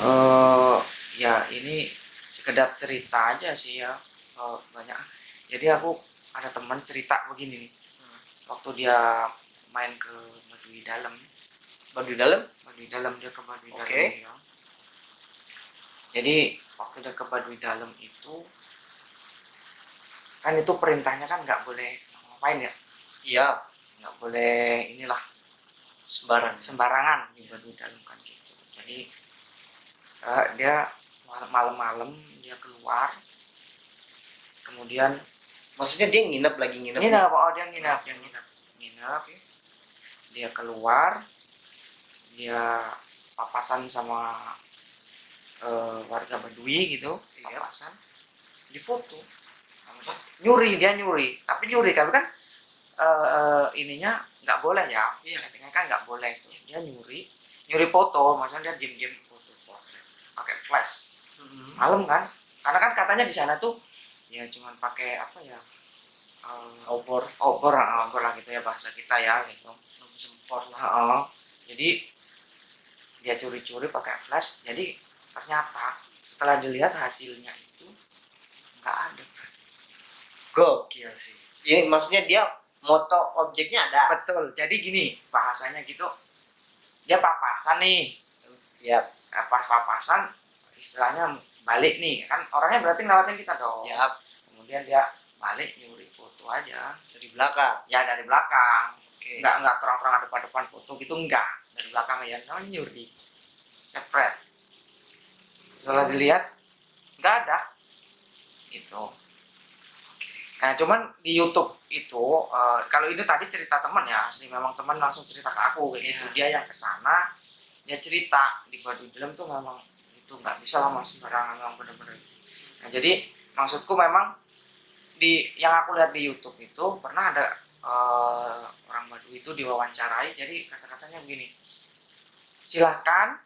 eh Ya ini sekedar cerita aja sih ya. Banyak. Jadi aku ada teman cerita begini nih. Waktu dia main ke Baduy Dalam. Baduy Dalam? Baduy Dalam, dia ke Baduy Dalam Oke. ya. Jadi waktu dia ke Baduy Dalam itu kan itu perintahnya kan nggak boleh ngapain ya, Iya, nggak boleh inilah sembarangan di Baduy Dalam kan gitu. Jadi dia malam-malam dia keluar, kemudian maksudnya dia nginep lagi nginep. nginep. Oh, dia nginep dia keluar, dia papasan sama warga Baduy gitu. Iya. Papasan, difoto, dia nyuri tapi kan ininya nggak boleh ya. Iya. Settingnya kan nggak boleh tuh. Dia nyuri foto, maksudnya dia diem foto portrait pakai flash. Malam kan, karena kan katanya di sana tuh ya cuman pakai apa ya, obor lah gitu ya bahasa kita ya gitu, sempor lah. Jadi dia curi-curi pakai flash. Jadi ternyata setelah dilihat hasilnya itu nggak ada. Gokil sih. Ini maksudnya dia moto objeknya ada. Betul. Jadi gini bahasanya gitu, dia papasan nih Ya. pas papasan istilahnya balik nih kan, orangnya berarti ngelawatin kita dong. Ya. Kemudian dia balik nyuri foto aja Dari belakang. ya, dari belakang. Oke. Nggak terang-terangan depan foto gitu, enggak, dari belakang ya. Nyuri spread. Setelah dilihat nggak ada gitu. Nah cuman di YouTube itu kalau ini tadi cerita teman ya, asli memang teman langsung cerita ke aku kayak gitu. Dia yang kesana, dia cerita di Baduy Dalam tuh memang itu nggak bisa lah mas sembarangan, memang bener-bener. Nah jadi maksudku memang di yang aku lihat di YouTube itu pernah ada orang Baduy itu diwawancarai. Jadi kata-katanya begini, silahkan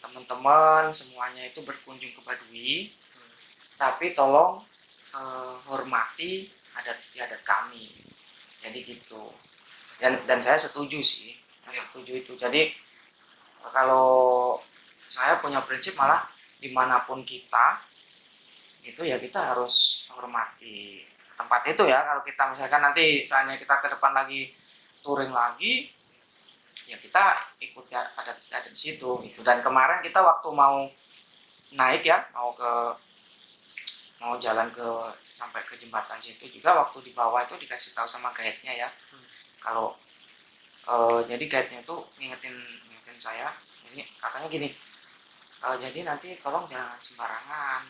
teman-teman semuanya itu berkunjung ke Baduy, tapi tolong hormati adat istiadat kami. Jadi gitu. Dan saya setuju sih, setuju itu. Jadi kalau saya punya prinsip malah dimanapun kita itu ya kita harus hormati tempat itu ya. Kalau kita misalkan nanti misalnya kita ke depan lagi touring lagi, ya kita ikut ya adat istiadat di situ gitu. Dan kemarin kita waktu mau naik ya, mau jalan sampai ke jembatan situ juga, waktu di bawah itu dikasih tahu sama guide-nya ya, kalau jadi guide-nya itu ngingetin saya, ini katanya gini, jadi nanti tolong jangan sembarangan,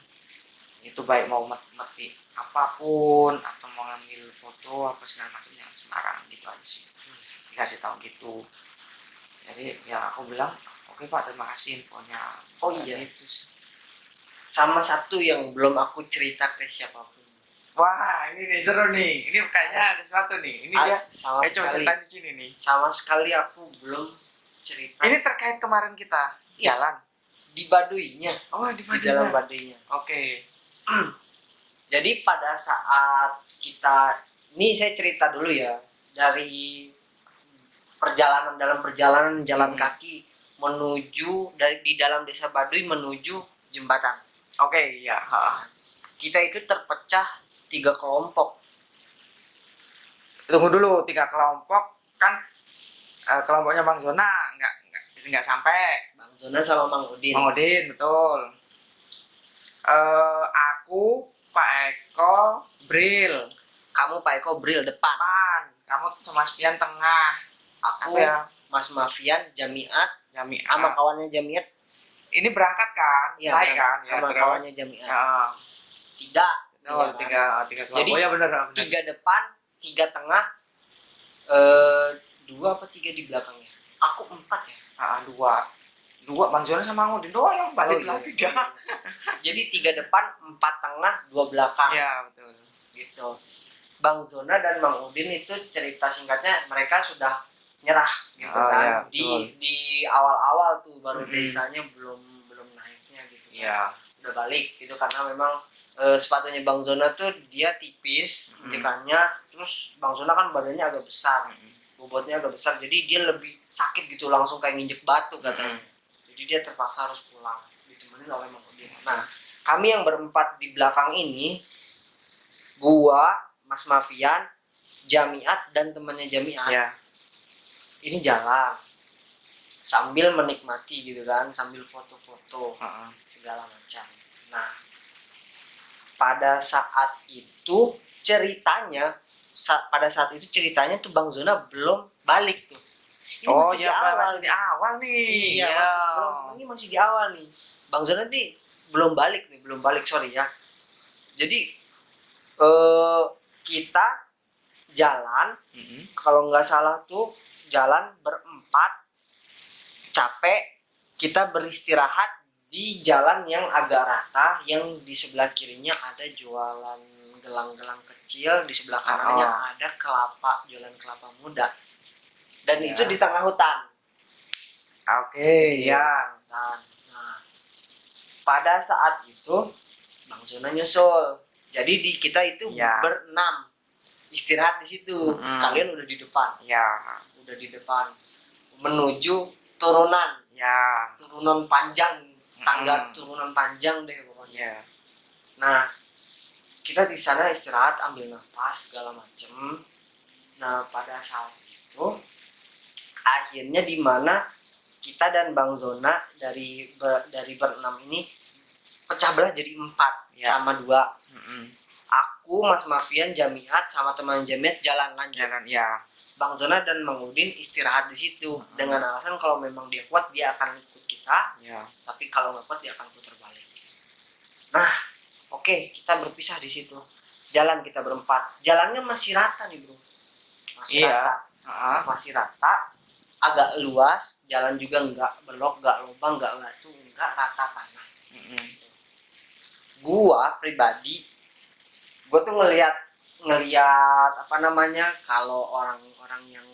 itu baik mau meti apapun atau mau ngambil foto apa segala macam jangan sembarangan gitu aja sih, dikasih tahu gitu. Jadi ya aku bilang oke Pak, terima kasih infonya. Oh iya, itu sih. Sama satu yang belum aku cerita ke siapapun. Wah, ini nih seru nih. Ini kayaknya ada sesuatu nih. Ini dia. Coba cerita di sini nih. Sama sekali aku belum cerita. Ini terkait kemarin kita jalan di Baduynya. Oh, di dalam Baduynya. Oke. Jadi pada saat kita, ini saya cerita dulu ya, dari dalam perjalanan jalan kaki menuju di dalam desa Baduy menuju jembatan. Oke, iya. Kita itu terpecah 3 kelompok. Tunggu dulu, 3 kelompok kan, kelompoknya Bang Zona nggak sampai. Bang Zona sama Mang Udin. Mang Udin, betul. Aku, Pak Eko, Bril. Kamu Pak Eko Bril depan. Kamu sama Mas Fian tengah. Aku ya? Mas Mafian Jamiat sama kawannya Jamiat. Ini berangkat kan? Iya, naik kan? Sama kawannya Jamiat. Ya. 3. Oh, tiga kelompok. Jadi, ya benar. 3 depan, 3 tengah, 2 apa 3 di belakangnya. Aku 4 ya. 2 Bang Zona sama Mang Udin doang yang balik lagi dia. Jadi 3 depan, 4 tengah, 2 belakang. Iya, betul. Gitu. Bang Zona dan Mang Udin itu cerita singkatnya mereka sudah nyerah gitu kan. Ya, di awal-awal tuh baru desanya belum naiknya gitu. Iya. Udah balik gitu karena memang sepatunya Bang Zona tuh dia tipis tekannya, terus Bang Zona kan badannya agak besar, bobotnya agak besar, jadi dia lebih sakit gitu, langsung kayak nginjek batu katanya. Jadi Jadi dia terpaksa harus pulang, ditemenin oleh Mang Udin. Nah, kami yang berempat di belakang ini, gua, Mas Mafian, Jamiat dan temannya Jamiat, Ya. ini jalan sambil menikmati gitu kan, sambil foto-foto segala macam. Nah, pada saat itu ceritanya tuh Bang Zona belum balik tuh. Ini Oh masih ya, di awal masih di nih. awal nih. Iya, Ya. ini masih di awal nih. Bang Zona nih belum balik, sorry ya. Jadi kita jalan, kalau nggak salah tuh jalan berempat, capek, kita beristirahat di jalan yang agak rata, yang di sebelah kirinya ada jualan gelang-gelang kecil, di sebelah kanannya ada jualan kelapa muda, dan Ya. itu di tengah hutan. Oke, ya. Nah, pada saat itu Bang Zona nyusul, jadi kita itu Ya. berenam istirahat di situ. Kalian udah di depan, Ya. menuju turunan panjang, tangga turunan panjang deh pokoknya. Ya. Nah, kita di sana istirahat, ambil nafas segala macem. Nah, pada saat itu akhirnya di mana kita dan Bang Zona dari berenam ini pecah belah jadi 4 sama 2. Aku, Mas Mafian, Jamiat sama teman Jamiat jalan lanjut. Ya. Bang Zona dan Mang Udin istirahat di situ dengan alasan kalau memang dia kuat dia akan ikut kita. Ya. Tapi kalau nggak kuat dia akan putar balik. Nah, oke, kita berpisah di situ. Jalan kita berempat. Jalannya masih rata nih, Bro. Masih rata. Agak luas, jalan juga nggak belok, nggak lubang, nggak batu, nggak rata tanah. Gua pribadi, gua tuh ngelihat apa namanya, kalau orang-orang yang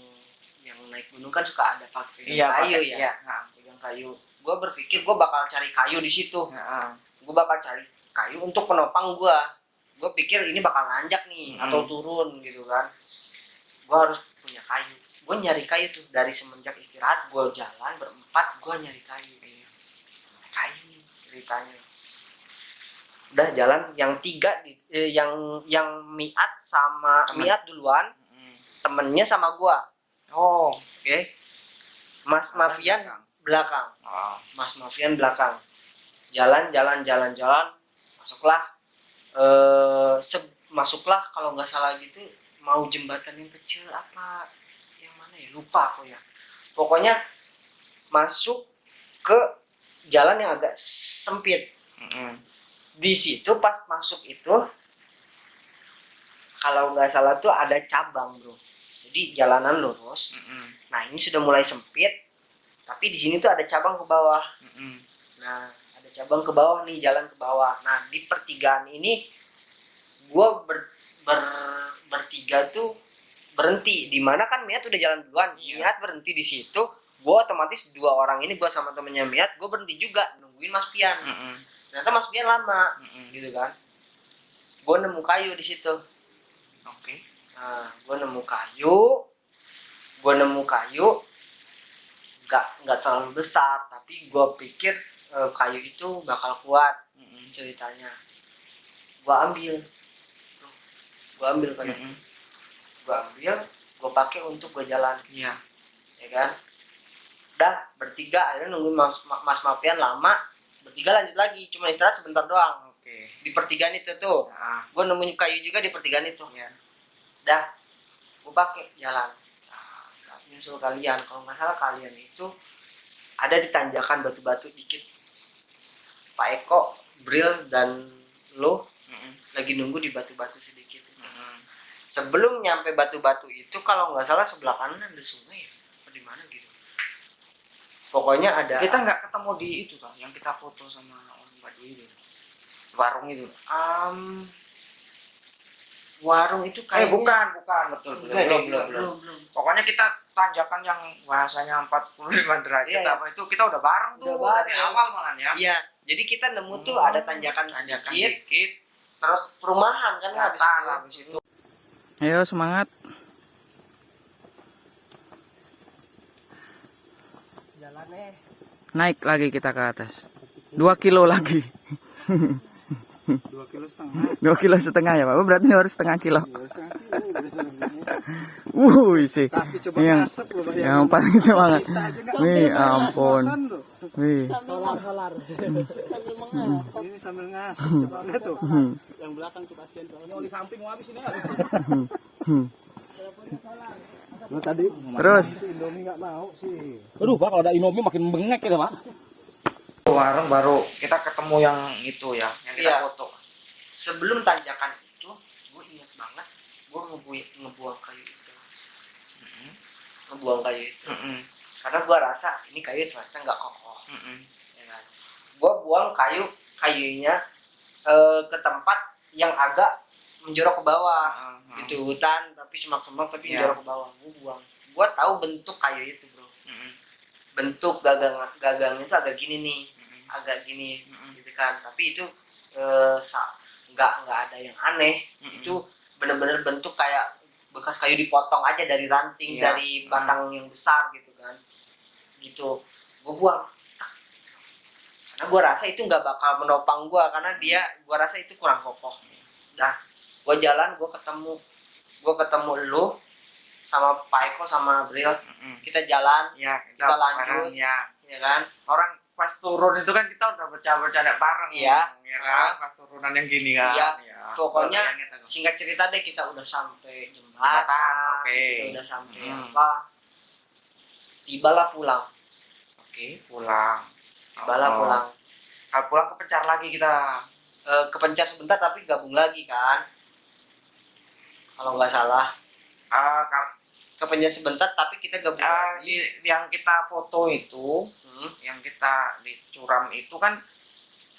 naik gunung kan suka ada pakai kayu ya. Pegang kayu. Gua berpikir gua bakal cari kayu di situ. Gua bakal cari kayu untuk penopang gua. Gua pikir ini bakal nanjak nih atau turun gitu kan. Gua harus punya kayu. Gua nyari kayu tuh dari semenjak istirahat, gua jalan berempat, gua nyari kayu. Kayu nih ceritanya. Udah jalan yang 3 yang Miat sama Miat duluan, temennya sama gua. Oke. Mas Mafian belakang. Mas Mafian belakang. Jalan. Masuklah kalau nggak salah gitu, mau jembatan yang kecil apa yang mana ya, lupa aku ya. Pokoknya masuk ke jalan yang agak sempit. Di situ pas masuk itu kalau nggak salah tuh ada cabang, Bro. Jadi jalanan lurus. Nah, ini sudah mulai sempit, tapi di sini tuh ada cabang ke bawah. Nah, ada cabang ke bawah nih, jalan ke bawah. Nah, di pertigaan ini gue bertiga tuh berhenti. Dimana kan Miat udah jalan duluan, Miat berhenti di situ. Gue otomatis 2 orang ini, gue sama temennya Miat, gue berhenti juga nungguin Mas Pian. Ternyata Mas Pian lama, gitu kan. Gue nemu kayu di situ. Nah, gue nemu kayu, nggak terlalu besar, tapi gue pikir kayu itu bakal kuat ceritanya. Gue ambil kayu, gue pakai untuk gue jalan, ya kan. Udah bertiga, akhirnya nungguin Mas Mafian lama, bertiga lanjut lagi, cuma istirahat sebentar doang. Di pertigaan itu tuh, gue nemuin kayu juga di pertigaan itu. Dah, gue pakai jalan. Nyusul kalian, kalau nggak salah kalian itu ada di tanjakan batu-batu dikit. Pak Eko, Bril dan lo lagi nunggu di batu-batu sedikit. Sebelum nyampe batu-batu itu, kalau nggak salah sebelah kanan ada sungai ya, apa di mana gitu. Pokoknya ada. Kita nggak ketemu di itu toh, yang kita foto sama orang Baduy itu, warung itu. Warung itu kayak bukan betul, belum. Pokoknya kita tanjakan yang bahasanya 45 derajat apa itu, kita udah bareng tuh dari awal malah ya. Iya, jadi kita nemu tuh ada tanjakan dikit, terus perumahan kan habis itu. Ayo semangat. Jalannya. naik lagi kita ke atas. 2 kilo lagi. 2,5 kilo. 2,5 kilo ya Pak. Oh, berarti harus setengah kilo. Sih. Tapi coba Yang, masuk loh, yang paling semangat. Kita aja nggak Wih, mau ampun. ngos-ngosan loh. Wih. Solar. Ini sambil ngasih, coba lihat tuh. Yang belakang tuh kasihan soalnya di samping mau habis ini. Lo tadi Terus Indomie nggak mau sih. Aduh Pak, kalau ada Indomie makin bengek ya Pak. Warung baru kita ketemu yang itu ya, yang kita Iya. foto. Sebelum tanjakan itu gue ingat banget gue ngebuang kayu itu. Ngebuang kayu itu Mm-mm. karena gue rasa ini kayu ternyata nggak kokoh, Mm-mm. ya kan? Gue buang kayunya ke tempat yang agak menjorok ke bawah. Itu hutan tapi semak-semak tapi Iya. menjorok ke bawah. Gue buang, gue tahu bentuk kayu itu bro. Mm-mm. Bentuk gagangnya itu agak gini nih, agak gini gitu kan. Tapi itu nggak ada yang aneh. Itu bener-bener bentuk kayak bekas kayu dipotong aja dari ranting, Iya. dari batang yang besar gitu kan. Gitu gue buang. Karena gue rasa itu nggak bakal menopang gue, karena gue rasa itu kurang kokoh. Dah gue jalan, gue ketemu lu sama Pak Eko sama Bril. Mm-mm. Kita jalan, Ya, Kita lanjut. bareng, ya. ya kan? Orang pas turun itu kan kita udah bercanda bareng. Iya. Ya kan? Pas turunan yang gini kan. Iya. Ya. Pokoknya Baru ingat aku. singkat cerita deh, kita udah sampai Jembatan, jembatan, oke. kita udah sampai Hmm. apa? Tibalah pulang, Oke, pulang. tibalah Oh. pulang. Kalau pulang kepencar lagi kita. Kepencar sebentar tapi gabung lagi kan? Kalau nggak salah, Kalau kepencar sebentar tapi kita gabung lagi. yang kita foto itu, yang kita di Curam itu kan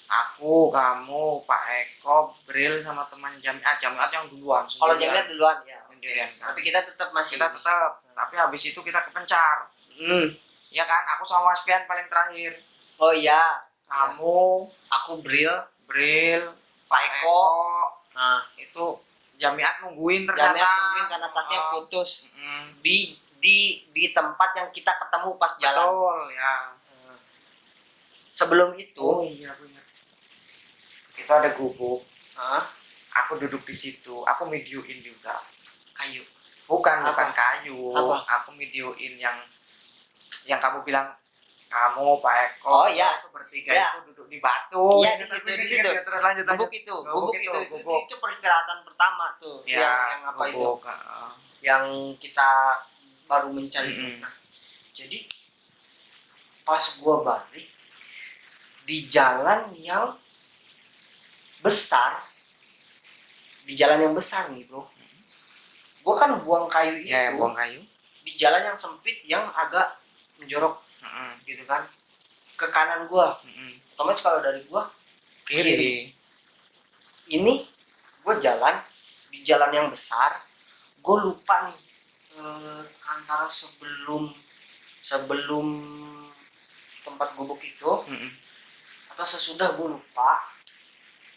aku, kamu, Pak Eko, Bril sama teman Jamiat yang duluan. Kalau sendirian. Jamiat duluan ya. Sendirian, kan? Tapi kita tetap masih. Kita tetap, tapi habis itu kita kepencar. Hmm. Ya kan, aku sama Mas Pian paling terakhir. Oh iya, Kamu, aku Bril, Bril, Pak Eko. Nah, itu Jamiat nungguin ternyata. Jamiat mungkin karena tasnya Oh, putus mm, di tempat yang kita ketemu pas jalan. betul ya. Sebelum itu, Oh iya benar. Itu ada gubuk. Hah? Aku duduk di situ. Aku videoin juga. Kayu. Bukan Apa? bukan kayu. Apa? Aku videoin yang kamu bilang kamu Pak Eko. Oh, iya. Itu bertiga Iya. itu duduk di batu. Iya, di Terus situ, aku di ingat situ. ya, terus lanjut Gubuk lanjut. itu, Gubuk itu, gubuk. itu peristirahatan pertama tuh. Ya, yang apa itu? gubuk. Yang kita baru mencari. Mm-mm. Nah, jadi pas gua balik di jalan yang besar, nih bro, gua kan buang kayu itu Ya, yang buang kayu. di jalan yang sempit yang agak menjorok Mm-mm. gitu kan, ke kanan gua. Mm-mm. Otomatis kalau dari gua Kiri. ini gue jalan di jalan yang besar, gue lupa nih antara sebelum tempat gubuk itu Mm-mm. atau sesudah, gue lupa.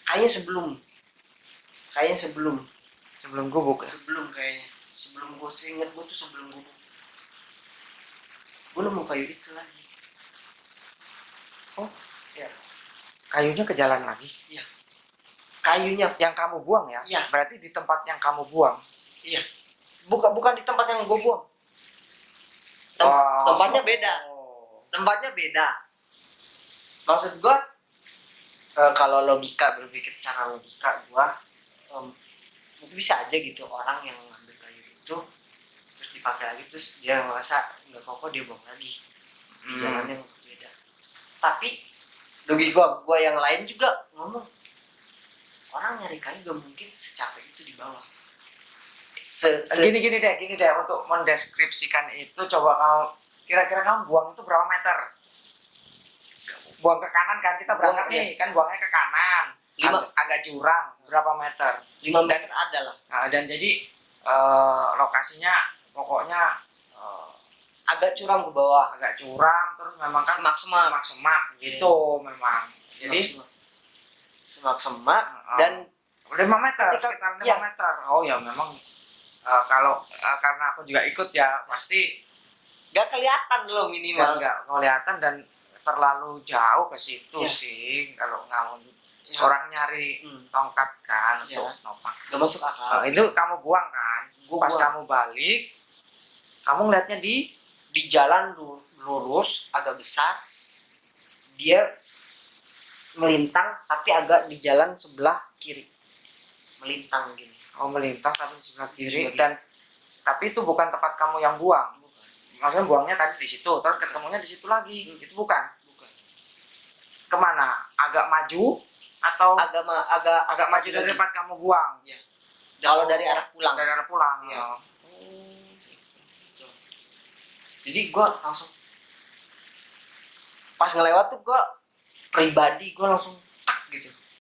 Kayaknya sebelum Sebelum gubuk ya. sebelum gue seinget gue tuh sebelum gubuk gue nemu kayu itu lagi. Oh, ya, kayunya ke jalan lagi. kayunya Yang kamu buang ya? Iya. Berarti di tempat yang kamu buang. bukan di tempat yang gue buang. Oh. Tempatnya beda. Maksud gua kalau cara logika gua mungkin bisa aja gitu orang yang ngambil kayu itu terus dipakai lagi, terus dia merasa nggak kokoh, dia buang lagi di jalan yang beda. Tapi logika gua yang lain juga ngomong, orang nyari kayu gak mungkin secapek itu di bawah. Gini deh untuk mendeskripsikan itu, coba kamu kira-kira kamu buang itu berapa meter? Buang ke kanan kan, kita berangkat Buang, nih kan, buangnya ke kanan. Agak jurang, berapa meter? 5 meter ada lah. Nah, dan jadi lokasinya pokoknya Agak curam ke bawah. agak curam, terus memang kan semak gitu memang. Jadi Semak-semak dan 5 meter, sekitar 5 Iya. meter. Oh ya memang kalau karena aku juga ikut ya pasti gak kelihatan loh minimal. nggak kelihatan, dan terlalu jauh ke situ Iya. sih kalau ngamun. Ya. Orang nyari tongkat kan Iya. untuk nopang. Gak masuk akal. Itu kamu buang kan? Gua Pas buang. kamu balik, kamu ngeliatnya Di jalan lurus agak besar, dia melintang tapi agak di jalan sebelah kiri, melintang gini. melintang tapi di sebelah kiri Sebelah kiri. dan tapi itu bukan tempat kamu yang buang. Bukan. Maksudnya buangnya tadi di situ, terus ketemunya di situ lagi. Itu bukan. Bukan. Kemana? Agak maju atau agak maju dari lagi. tempat kamu buang? Ya. Kalau dari arah pulang. Dari arah pulang. Iya. Oh. Jadi gue langsung pas ngelewat tuh gue pribadi gue langsung tak gitu.